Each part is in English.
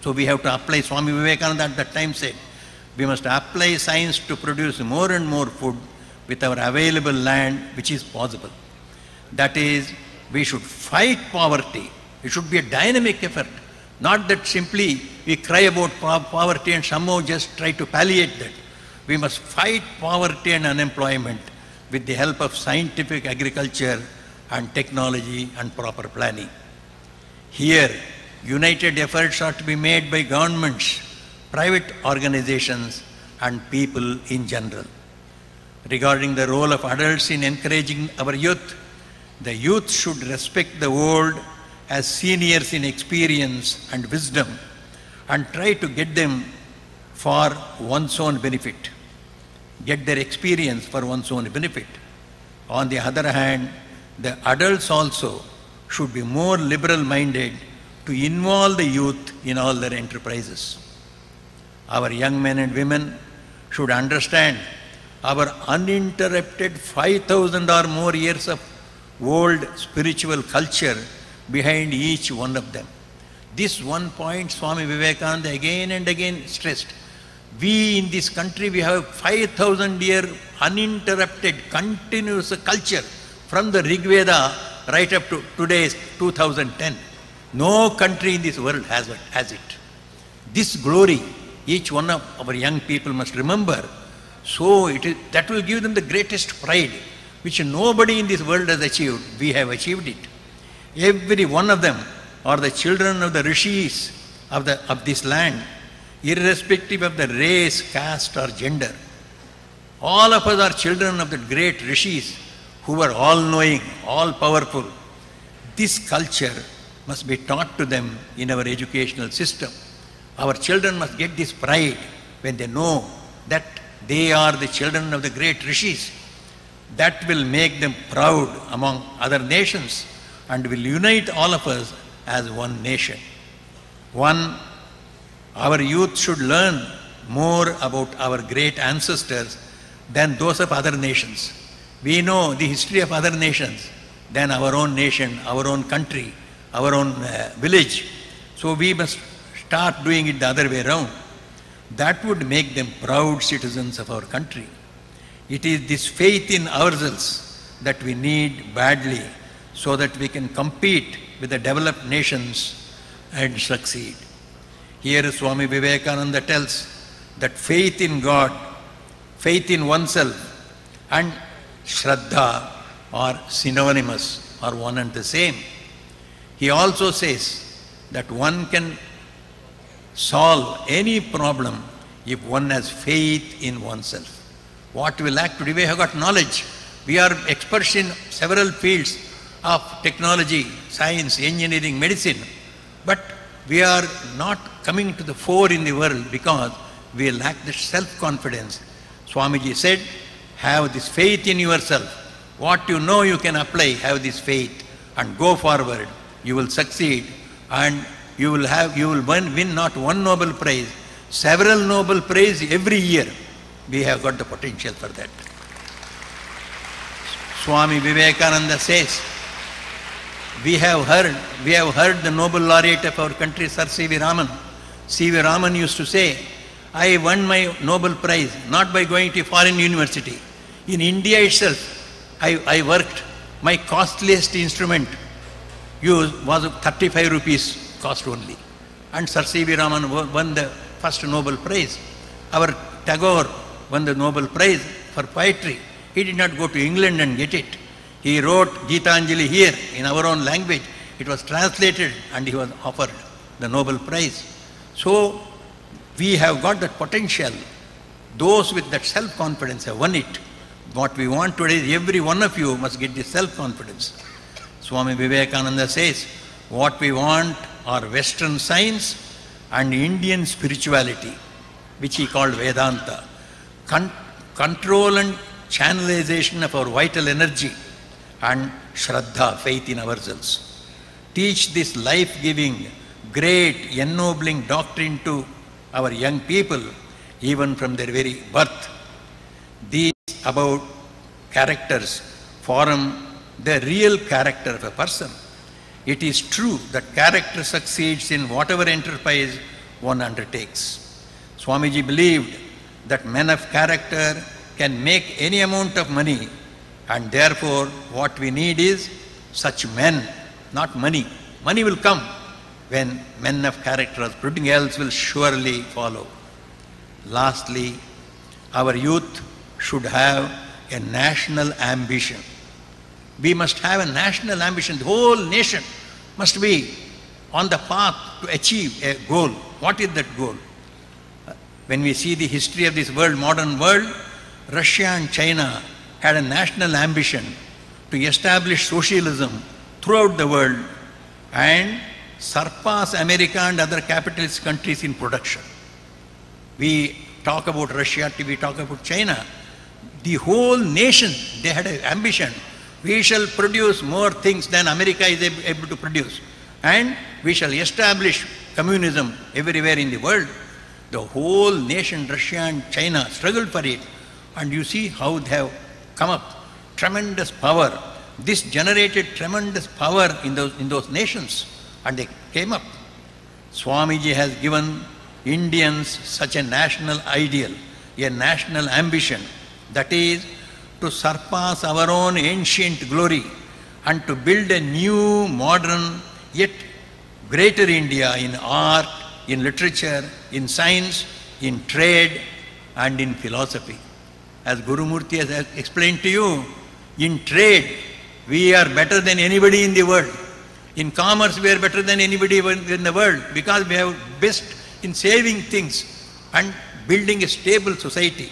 So we have to apply, Swami Vivekananda at that time said, we must apply science to produce more and more food with our available land, which is possible. That is, we should fight poverty. It should be a dynamic effort. Not that simply we cry about poverty and somehow just try to palliate that. We must fight poverty and unemployment with the help of scientific agriculture and technology and proper planning. Here, united efforts are to be made by governments, private organizations, and people in general. Regarding the role of adults in encouraging our youth, the youth should respect the old as seniors in experience and wisdom and try to get them for one's own benefit. Get their experience for one's own benefit. On the other hand, the adults also should be more liberal-minded to involve the youth in all their enterprises. Our young men and women should understand our uninterrupted 5,000 or more years of old spiritual culture behind each one of them. This one point Swami Vivekananda again and again stressed. We in this country, we have 5,000-year uninterrupted, continuous culture from the Rig Veda right up to today's 2010. No country in this world has it. This glory, each one of our young people must remember. So that will give them the greatest pride, which nobody in this world has achieved. We have achieved it. Every one of them are the children of the rishis of this land, irrespective of the race, caste or gender. All of us are children of the great rishis who were all-knowing, all-powerful. This culture must be taught to them in our educational system. Our children must get this pride when they know that they are the children of the great rishis. That will make them proud among other nations and will unite all of us as one nation. Our youth should learn more about our great ancestors than those of other nations. We know the history of other nations than our own nation, our own country, our own village. So we must start doing it the other way around. That would make them proud citizens of our country. It is this faith in ourselves that we need badly so that we can compete with the developed nations and succeed. Here Swami Vivekananda tells that faith in God, faith in oneself and Shraddha are synonymous, are one and the same. He also says that one can solve any problem if one has faith in oneself. What we lack today, we have got knowledge. We are experts in several fields of technology, science, engineering, medicine. But we are not coming to the fore in the world because we lack the self-confidence. Swamiji said, have this faith in yourself. What you know you can apply, have this faith and go forward. You will succeed and you will win not one Nobel Prize, several Nobel Prizes every year. We have got the potential for that. Swami Vivekananda says, we have heard the Nobel laureate of our country, Sir C.V. Raman. C.V. Raman used to say, I won my Nobel Prize not by going to a foreign university. In India itself, I worked. My costliest instrument was 35 rupees cost only. And Sir C.V. Raman won the first Nobel Prize. Our Tagore won the Nobel Prize for poetry. He did not go to England and get it. He wrote Gitanjali here in our own language. It was translated and he was offered the Nobel Prize. So we have got that potential. Those with that self-confidence have won it. What we want today is every one of you must get this self-confidence. Swami Vivekananda says, what we want are Western science and Indian spirituality, which he called Vedanta. Control and channelization of our vital energy and Shraddha, faith in ourselves. Teach this life-giving, great, ennobling doctrine to our young people, even from their very birth. These about characters form the real character of a person. It is true that character succeeds in whatever enterprise one undertakes. Swamiji believed that men of character can make any amount of money, and therefore what we need is such men, not money. Money will come when men of character are, everything else will surely follow. Lastly, our youth should have a national ambition. We must have a national ambition. The whole nation must be on the path to achieve a goal. What is that goal? When we see the history of this world, modern world, Russia and China had a national ambition to establish socialism throughout the world and surpass America and other capitalist countries in production. We talk about Russia, we talk about China. The whole nation, they had an ambition. We shall produce more things than America is able to produce. And we shall establish communism everywhere in the world. The whole nation, Russia and China, struggled for it. And you see how they have come up. Tremendous power. This generated tremendous power in those nations. And they came up. Swamiji has given Indians such a national ideal, a national ambition. That is, to surpass our own ancient glory and to build a new, modern, yet greater India in art, in literature, in science, in trade, and in philosophy. As Guru Murti has explained to you, in trade, we are better than anybody in the world. In commerce, we are better than anybody in the world because we have best in saving things and building a stable society.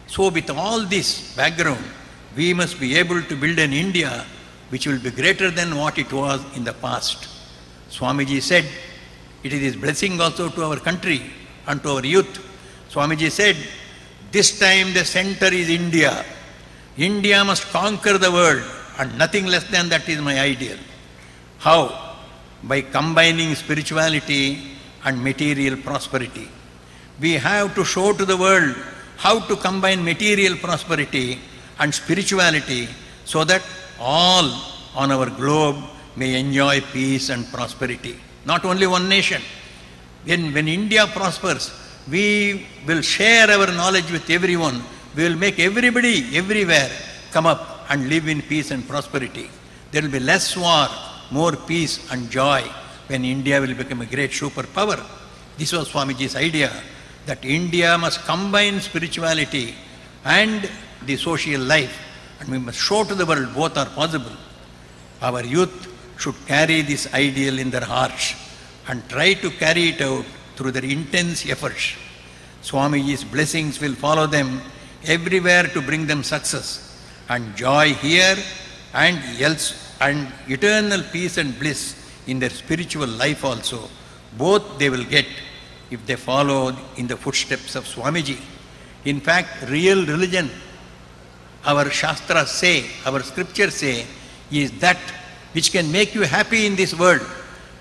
So with all this background, we must be able to build an India which will be greater than what it was in the past. Swamiji said, it is his blessing also to our country and to our youth. Swamiji said, this time the center is India. India must conquer the world, and nothing less than that is my ideal. How? By combining spirituality and material prosperity. We have to show to the world how to combine material prosperity and spirituality so that all on our globe may enjoy peace and prosperity. Not only one nation. When India prospers, we will share our knowledge with everyone. We will make everybody, everywhere, come up and live in peace and prosperity. There will be less war, more peace and joy when India will become a great superpower. This was Swamiji's idea, that India must combine spirituality and the social life, and we must show to the world both are possible. Our youth should carry this ideal in their hearts and try to carry it out through their intense efforts. Swamiji's blessings will follow them everywhere to bring them success and joy here and else, and eternal peace and bliss in their spiritual life also. Both they will get if they follow in the footsteps of Swamiji. In fact, real religion, our Shastras say, our scriptures say, is that which can make you happy in this world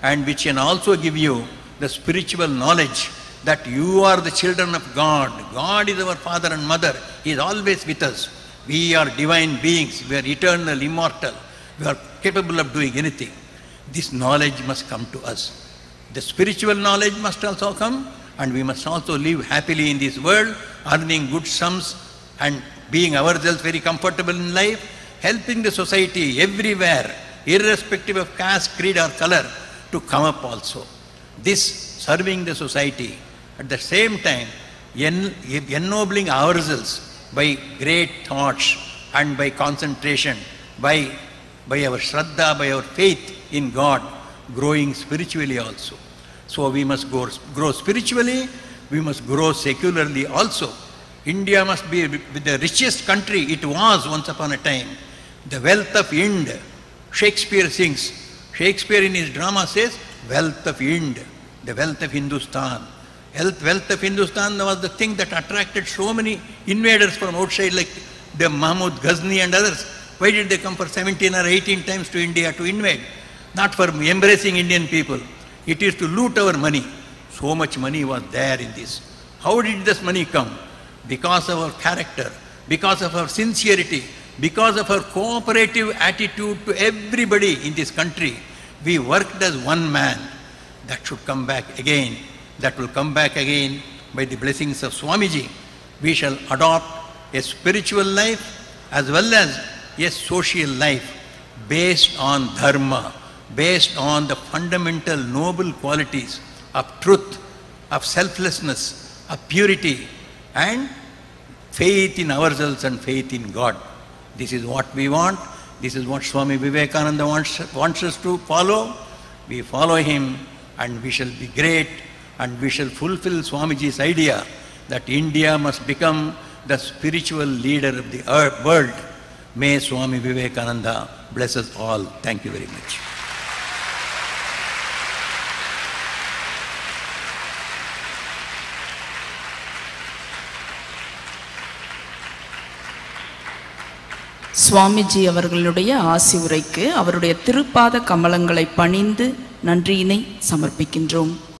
and which can also give you the spiritual knowledge that you are the children of God. God is our Father and Mother. He is always with us. We are divine beings. We are eternal, immortal. We are capable of doing anything. This knowledge must come to us. The spiritual knowledge must also come, and we must also live happily in this world, earning good sums and being ourselves very comfortable in life, helping the society everywhere, irrespective of caste, creed or color, to come up also. This serving the society, at the same time ennobling ourselves by great thoughts and by concentration, by our Shraddha, by our faith in God, growing spiritually also. So we must grow spiritually, we must grow secularly also. India must be the richest country it was once upon a time. The wealth of Ind, Shakespeare sings. Shakespeare in his drama says, wealth of Ind, the wealth of Hindustan. Wealth of Hindustan was the thing that attracted so many invaders from outside, like the Mahmud Ghazni and others. Why did they come for 17 or 18 times to India to invade? Not for embracing Indian people. It is to loot our money. So much money was there in this. How did this money come? Because of our character, because of our sincerity, because of our cooperative attitude to everybody in this country. We worked as one man. That should come back again that will come back again by the blessings of Swamiji. We shall adopt a spiritual life as well as a social life based on dharma, based on the fundamental noble qualities of truth, of selflessness, of purity, and faith in ourselves and faith in God. This is what we want. This is what Swami Vivekananda wants us to follow. We follow him and we shall be great, and we shall fulfill Swamiji's idea that India must become the spiritual leader of the world. May Swami Vivekananda bless us all. Thank you very much. Swamiji அவர்களுடைய ஆசி உரைக்கு அவருடைய திருப்பாத கமலங்களை பணிந்து நன்றியினை சமர்ப்பிக்கின்றோம்.